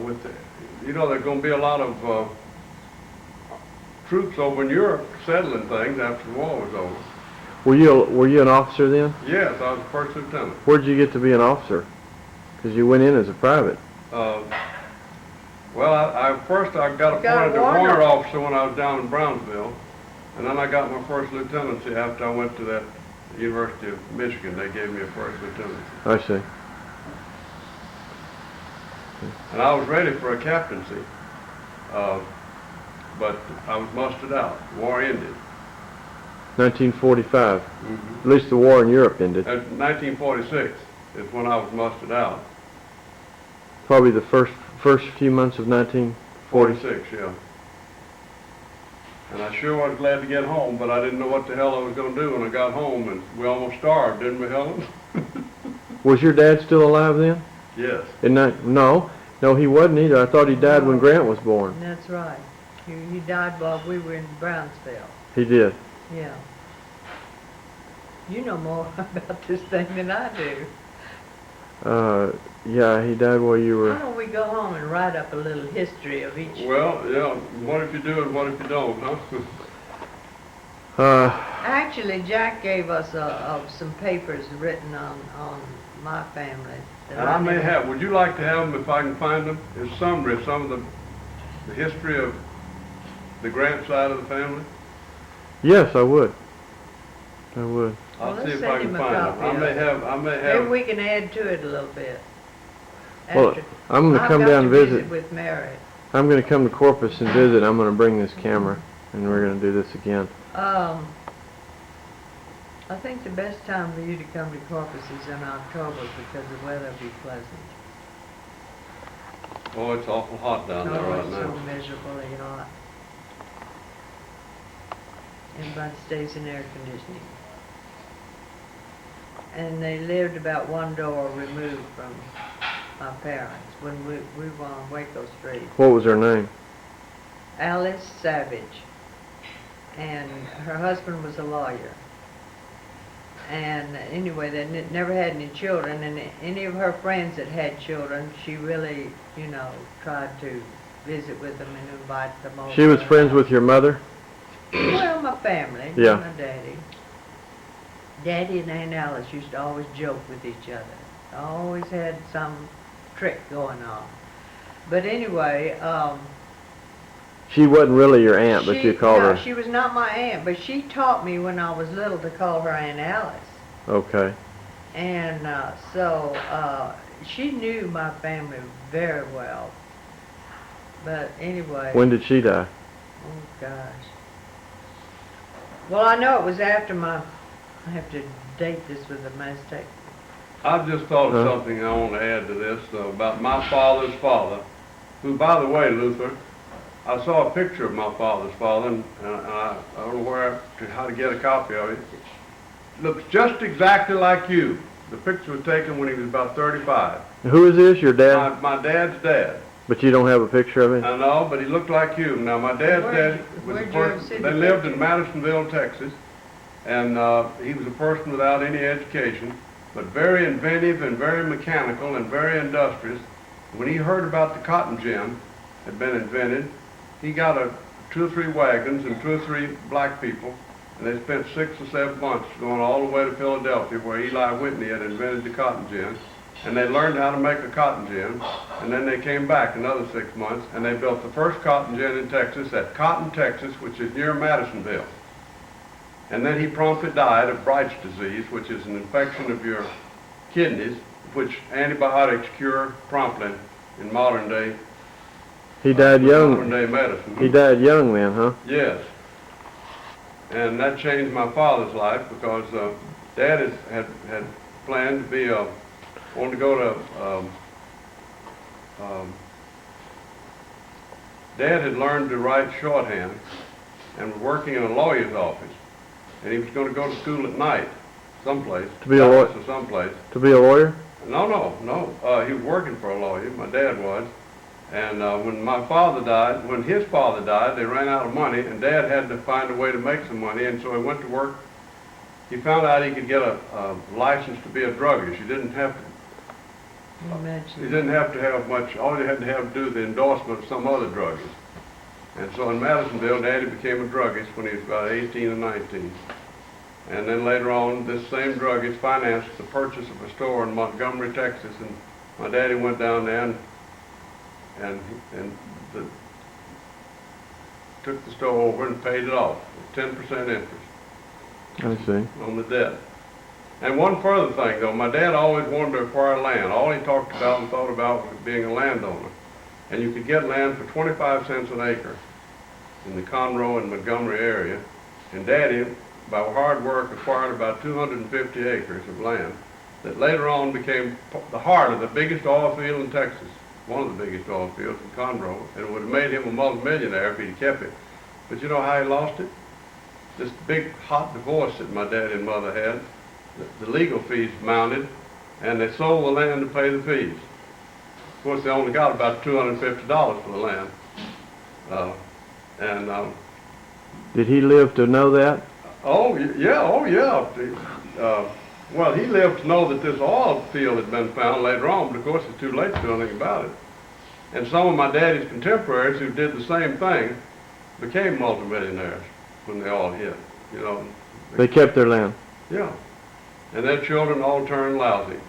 with, there's going to be a lot of troops over in Europe settling things after the war was over. Were you an officer then? Yes, I was a first lieutenant. Where'd you get to be an officer? Because you went in as a private. Well, I first got You got appointed a a warrant warrant. officer when I was down in Brownsville, and then I got my first lieutenancy after I went to that University of Michigan. They gave me a first lieutenancy. I see. And I was ready for a captaincy, but I was mustered out. War ended. 1945. At least the war in Europe ended. 1946 is when I was mustered out. Probably the first few months of 1940. 46, yeah. And I sure was glad to get home, but I didn't know what the hell I was going to do when I got home, and we almost starved, didn't we, Helen? Was your dad still alive then? Yes. No, he wasn't either. I thought he died when Grant was born. That's right. He died while we were in Brownsville. He did. Yeah. You know more about this thing than I do. Yeah, he died while you Why were. don't we go home and write up a little history of each? Well, yeah, what if you do and what if you don't, huh? Actually, Jack gave us some papers written on my family. that And I may never- have, would you like to have them if I can find them? It's summary of some of the history of the Grant side of the family. Yes, I would. I would. I'll Well, see let's if I send can him a find them. copy I of may it. have, Maybe we can add to it a little bit. Well, After- I'm going to come down and I've got to visit. with Mary. I'm going to come to Corpus and visit. I'm going to bring this camera, and we're going to do this again. I think the best time for you to come to Corpus is in October because the weather will be pleasant. Oh, it's awful hot down there Oh, right it's now. so miserably hot. Everybody stays in air conditioning. And they lived about one door removed from my parents when we were on Waco Street. What was her name? Alice Savage. And her husband was a lawyer. And anyway, they never had any children, and any of her friends that had children, she really, tried to visit with them and invite them over. She was friends with your mother? Well, my family, Yeah. my daddy. Daddy and Aunt Alice used to always joke with each other. Always had some trick going on. But anyway, She wasn't really your aunt, but you called no, her. she was not my aunt, but she taught me when I was little to call her Aunt Alice. Okay. And so she knew my family very well. But anyway. When did she die? Oh, gosh. Well, I know it was after I have to date this with a mistake. I've just thought of something I want to add to this about my father's father, who, by the way, Luther, I saw a picture of my father's father, and I don't know how to get a copy of it. It looks just exactly like you. The picture was taken when he was about 35. Who is this? Your dad? My dad's dad. But you don't have a picture of him? I know, but he looked like you. Now, my dad's dad was a where'd you person, see they the lived in picture? Madisonville, Texas, and he was a person without any education, but very inventive and very mechanical and very industrious. When he heard about the cotton gin had been invented, he got 2 or 3 wagons and 2 or 3 black people, and they spent 6 or 7 months going all the way to Philadelphia, where Eli Whitney had invented the cotton gin, and they learned how to make a cotton gin, and then they came back another 6 months, and they built the first cotton gin in Texas at Cotton, Texas, which is near Madisonville. And then he promptly died of Bright's disease, which is an infection of your kidneys, which antibiotics cure promptly in modern day. He died young. Modern day medicine. He died young then, huh? Yes. And that changed my father's life because Dad had planned to be wanted to go to. Dad had learned to write shorthand and was working in a lawyer's office, and he was going to go to school at night, someplace. To be a lawyer? Dallas or someplace. To be a lawyer? No. He was working for a lawyer. My dad was. And when his father died, they ran out of money, and Dad had to find a way to make some money, and so he went to work. He found out he could get a license to be a druggist. He didn't have to have much. All he had to have to do was the endorsement of some other druggist. And so in Madisonville, Daddy became a druggist when he was about 18 or 19. And then later on, this same druggist financed the purchase of a store in Montgomery, Texas, and my daddy went down there and took the store over and paid it off with 10% interest I see. on the debt. And one further thing, though, my dad always wanted to acquire land. All he talked about and thought about was being a landowner. And you could get land for 25 cents an acre in the Conroe and Montgomery area. And Daddy, by hard work, acquired about 250 acres of land that later on became the heart of the biggest oil field in Texas, one of the biggest oil fields in Conroe, and it would have made him a multimillionaire if he'd kept it. But you know how he lost it? This big hot divorce that my dad and mother had, the legal fees mounted, and they sold the land to pay the fees. Of course, they only got about $250 for the land. Did he live to know that? Oh yeah. Well, he lived to know that this oil field had been found later on, but of course it's too late to do anything about it. And some of my daddy's contemporaries who did the same thing became multimillionaires when they all hit, you know. They kept their land. Yeah. And their children all turned lousy.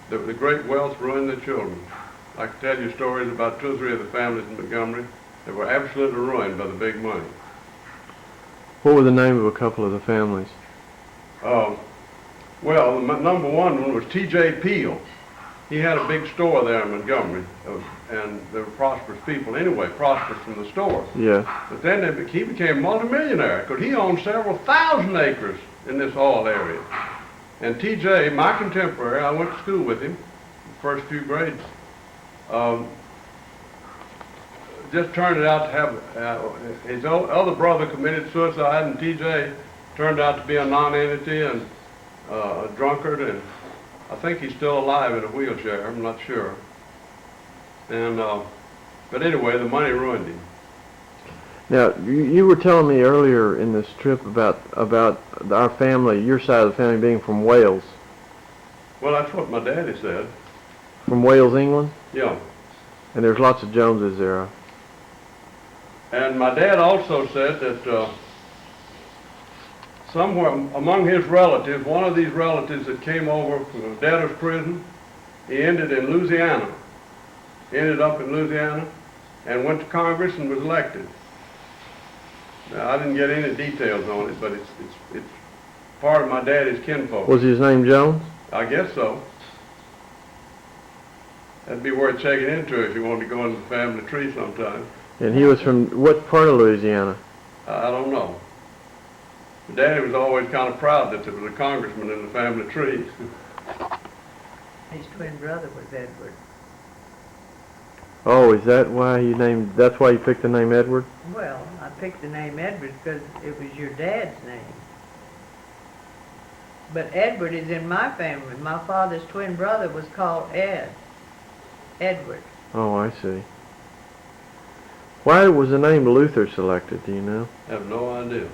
The great wealth ruined their children. I can tell you stories about 2 or 3 of the families in Montgomery that were absolutely ruined by the big money. What was the name of a couple of the families? Well, the number one was T.J. Peel. He had a big store there in Montgomery, and they were prosperous people anyway, prosperous from the store. Yeah. But then he became multimillionaire because he owned several thousand acres in this oil area. And T.J., my contemporary, I went to school with him, the first few grades, just turned it out to have, his other brother committed suicide, and T.J. turned out to be a non-entity and a drunkard, and I think he's still alive in a wheelchair, I'm not sure. And, but anyway, the money ruined him. Now, you were telling me earlier in this trip about our family, your side of the family being from Wales. Well, that's what my daddy said. From Wales, England? Yeah. And there's lots of Joneses there. And my dad also said that somewhere among his relatives, one of these relatives that came over from a debtor's prison, he ended in Louisiana. Ended up in Louisiana and went to Congress and was elected. Now, I didn't get any details on it, but it's part of my daddy's kinfolk. Was his name Jones? I guess so. That'd be worth checking into if you wanted to go into the family tree sometime. And he was from what part of Louisiana? I don't know. Daddy was always kind of proud that there was a congressman in the family tree. His twin brother was Edward. Oh, is that why that's why you picked the name Edward? Well, I picked the name Edward because it was your dad's name. But Edward is in my family. My father's twin brother was called Edward. Oh, I see. Why was the name Luther selected, do you know? I have no idea.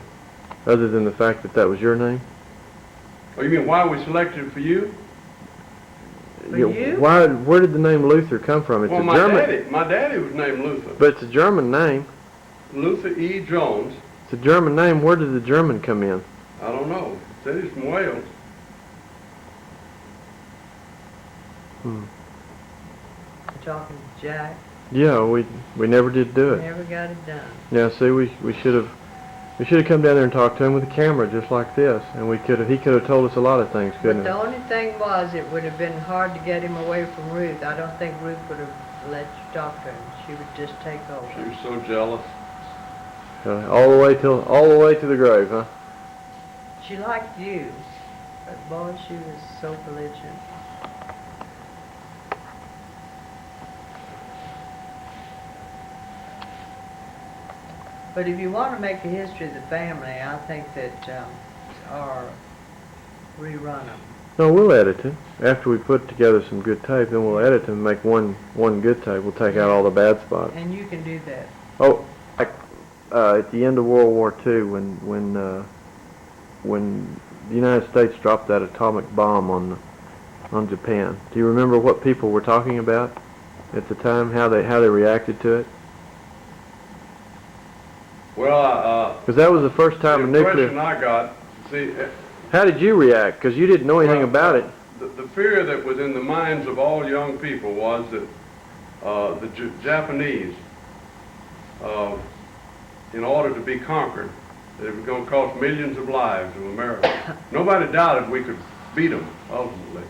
Other than the fact that that was your name? Oh, you mean why we selected it for you? For you? Where did the name Luther come from? It's Well, a my German, daddy was named Luther. but it's a German name. Luther E. Jones. It's a German name. Where did the German come in? I don't know. Said he's from Wales. Talking to Jack, Yeah, we never did do it. never got it done. Yeah, see, we should have come down there and talked to him with a camera just like this, and he could have told us a lot of things, But couldn't the he? only thing was, it would have been hard to get him away from Ruth. I don't think Ruth would have let you talk to him. She would just take She over. was so jealous. All the way to the grave, huh? She liked you, but boy, she was so belligerent. But if you want to make a history of the family, I think that, or rerun them. No, we'll edit it after we put together some good tape. Then we'll edit them and make one good tape. We'll take out all the bad spots. And you can do that. Oh, at the end of World War II, when the United States dropped that atomic bomb on Japan, do you remember what people were talking about at the time? How they reacted to it? Well, Because that was the first the time a nuclear. impression I got, see, How did you react? Because you didn't know anything about it. The fear that was in the minds of all young people was that the Japanese, in order to be conquered, that it was going to cost millions of lives of America. Nobody doubted we could beat them, ultimately.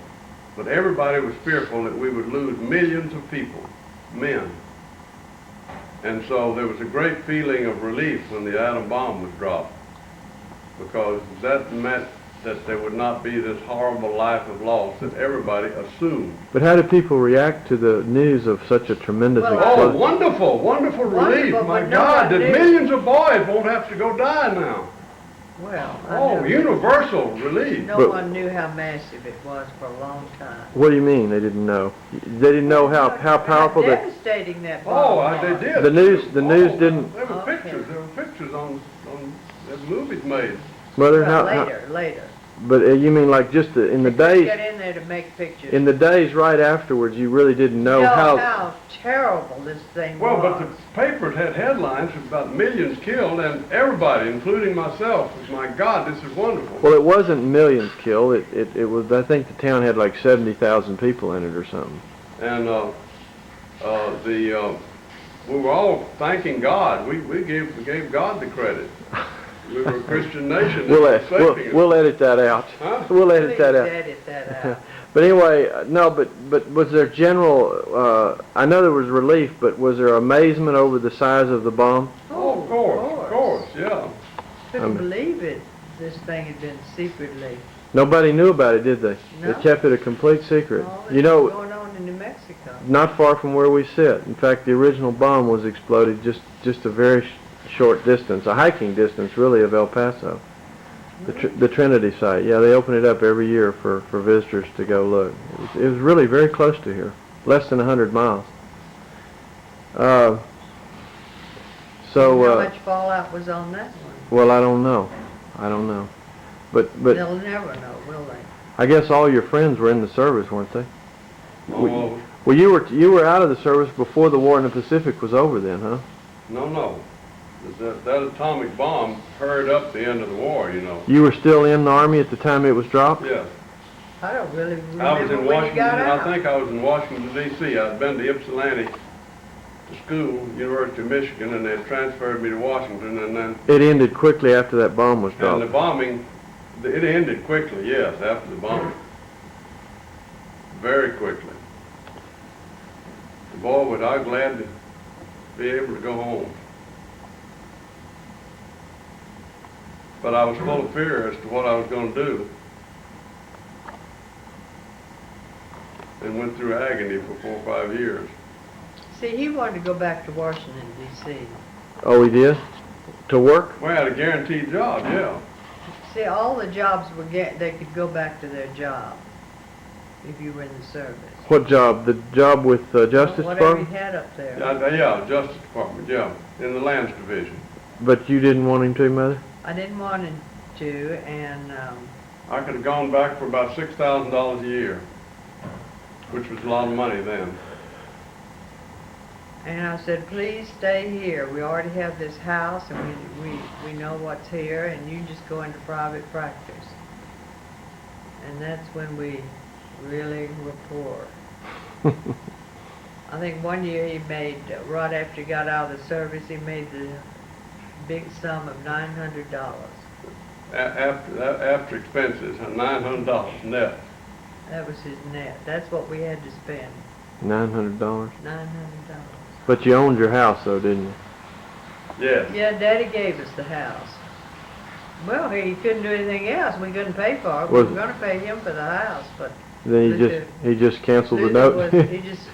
But everybody was fearful that we would lose millions of people, men. And so there was a great feeling of relief when the atom bomb was dropped, because that meant that there would not be this horrible life of loss that everybody assumed. But how did people react to the news of such a tremendous Well, Oh, explosion? wonderful, wonderful relief. Wonderful, My but God, that no one knew. millions of boys won't have to go die now. Well, I Oh, know. universal relief. No But- one knew how massive it was for a long time. What do you mean they didn't know? They didn't know how powerful How that. devastating that Oh, bomb was. they did. The news didn't. There were Okay. pictures. There were pictures on there were movies made. Mother, Well, how? later. But you mean like just in the They couldn't days? get in there to make pictures. In the days right afterwards, you really didn't know how terrible this thing Well, was. but the papers had headlines about millions killed, and everybody, including myself, was, my God, this is wonderful. Well, it wasn't millions killed. It was. I think the town had like 70,000 people in it or something. And we were all thanking God. We gave God the credit. We were a Christian nation. We'll that was saving us. we'll edit that out. Huh? We'll edit that out. Edit that out. But anyway, no. But was there general? I know there was relief, but was there amazement over the size of the bomb? Oh, of course, yeah. Couldn't believe it. This thing had been secretly. Nobody knew about it, did they? No. They kept it a complete secret. All this You know, was going on in New Mexico. not far from where we sit. In fact, the original bomb was exploded just a very short distance, a hiking distance, really, of El Paso. The Trinity site. Yeah, they open it up every year for visitors to go look. It was really very close to here, less than 100 miles. How So, much fallout was on that one? well, I don't know. But They'll never know, will they? I guess all your friends were in the service, weren't they? Oh, Well, you were out of the service before the war in the Pacific was over then, huh? no. That atomic bomb hurried up the end of the war, you know. You were still in the Army at the time it was dropped? Yes. I don't really I was remember in when you Washington. got I out. think I was in Washington, D.C. I'd been to Ypsilanti to school, University of Michigan, and they had transferred me to Washington, and then It ended quickly after that bomb was the dropped. bombing, it ended quickly, yes, after the bombing. Very quickly. Boy, was I glad to be able to go home. But I was full of fear as to what I was going to do. And went through agony for 4 or 5 years. See, he wanted to go back to Washington, D.C. Oh, he did? To work? We had a guaranteed job, yeah. See, all the jobs they could go back to their job if you were in the service. What job? The job with Justice Whatever he Department? had up there. Yeah, Justice Department, yeah, in the Lands Division. But you didn't want him to, Mother? I didn't want him to, and I could have gone back for about $6,000 a year, which was a lot of money then. I said, please stay here. We already have this house, and we know what's here, and you just go into private practice. And that's when we really were poor. I think one year he made, right after he got out of the service, he made the big sum of $900. After expenses, $900 net. That was his net. That's what we had to spend, $900. $900. But you owned your house, though, didn't you? Yes. Yeah, Daddy gave us the house. Well, he couldn't do anything else. We couldn't pay for it. We Was- were going to pay him for the house, but Then Luther- he just canceled the Luther note. was, he just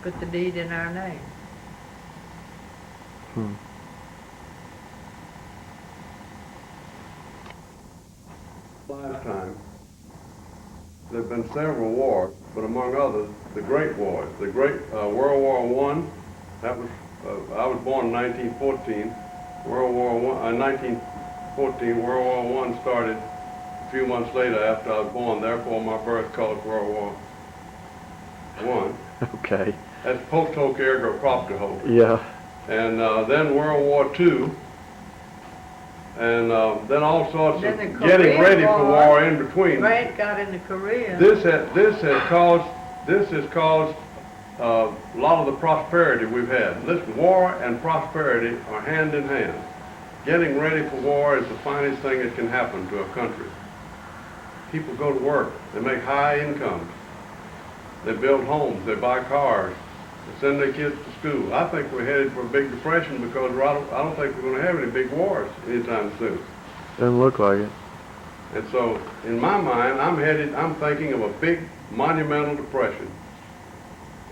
put the deed in our name. Hmm. Lifetime, there have been several wars, but among others, the Great Wars. The Great World War I, that was, I was born in 1914. World War I, 1914, World War I started a few months later after I was born, therefore my birth caused World War I. Okay. That's post hoc ergo propter hoc. Yeah. And then World War II, and then all sorts Then of the getting Korean ready for War. war in between. Grant got into Korea. This has caused a lot of the prosperity we've had. Listen, war and prosperity are hand in hand. Getting ready for war is the finest thing that can happen to a country. People go to work, they make high incomes, they build homes, they buy cars, they send their kids to school. I think we're headed for a big depression because I don't think we're going to have any big wars anytime soon. Doesn't look like it. And so, in my mind, I'm thinking of a big monumental depression.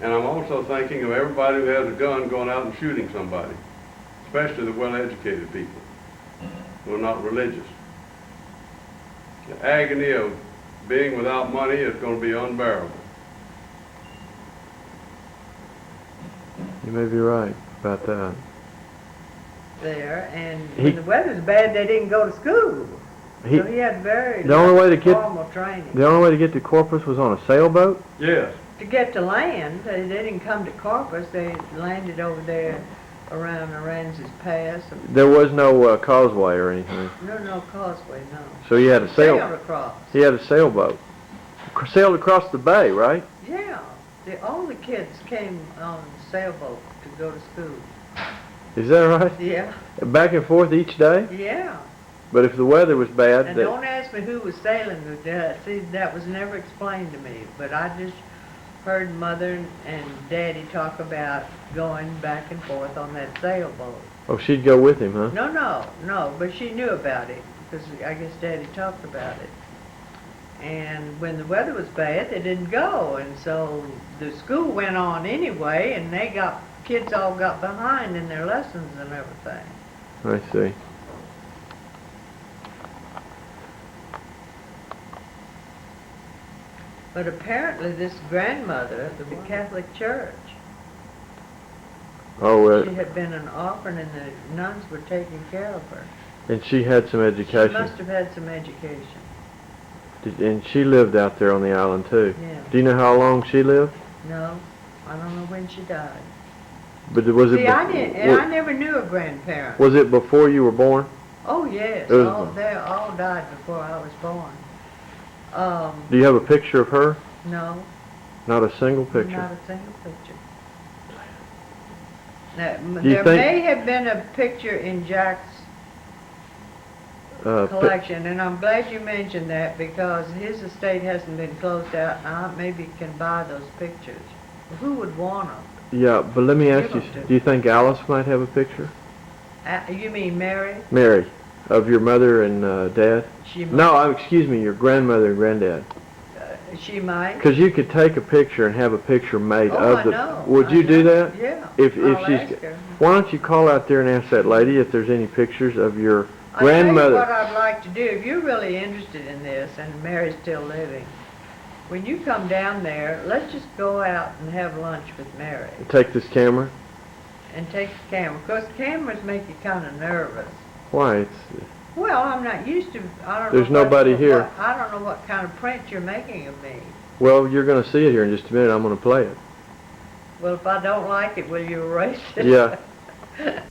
And I'm also thinking of everybody who has a gun going out and shooting somebody, especially the well-educated people who are not religious. The agony of being without money is going to be unbearable. You may be right about that. there, and He- when the weather's bad, they didn't go to school. He, So he had very the only way to get formal training. the only way to get to Corpus was on a sailboat. Yes. To get to land, they didn't come to Corpus. They landed over there around Aransas Pass. There was no causeway or anything, No causeway, no. so he had a Sailed sail. across. He had a sailboat. Sailed across the bay, right? Yeah, all the kids came on sailboat to go to school. Is that right? Yeah, Back and forth each day. yeah. But if the weather was bad, And don't ask me who was sailing with that. See, that was never explained to me. But I just heard Mother and Daddy talk about going back and forth on that sailboat. oh, she'd go with him, huh? No, but she knew about it because I guess Daddy talked about it. And when the weather was bad, they didn't go, and so the school went on anyway, and kids all got behind in their lessons and everything. I see. But apparently this grandmother of the Catholic Church, Oh, she had been an orphan and the nuns were taking care of her. and she had some She education. must have had some education. And she lived out there on the island too. Yeah. Do you know how long she lived? No, I don't know when she died. But was it? See, I never knew a grandparent. Was it before you were born? Oh yes, It was- they all died before I was born. Do you have a picture of her? No, Not a single picture. not a single picture. Now, Do you there think- may have been a picture in Jack's Pi- collection, and I'm glad you mentioned that because his estate hasn't been closed out, and I maybe can buy those pictures. Who would want them? Yeah, but let me ask Give you, them to- do you think Alice might have a picture? You mean Mary? Mary, of your mother and dad? She might. No, excuse me, your grandmother and granddad. She might. Because you could take a picture and have a picture made Oh, of I the... know. Would I you do know. that? Yeah. If I'll she's... ask her. Why don't you call out there and ask that lady if there's any pictures of your I'll tell you what grandmother? I'd like to do, if you're really interested in this, and Mary's still living, when you come down there, let's just go out and have lunch with Mary Take this camera. and take the camera, because cameras make you kind of nervous. Why? It's Well, I'm not used to, I don't know. There's nobody here. I don't know what kind of print you're making of me. well, you're going to see it here in just a minute. I'm going to play it. Well, if I don't like it, will you erase it? Yeah.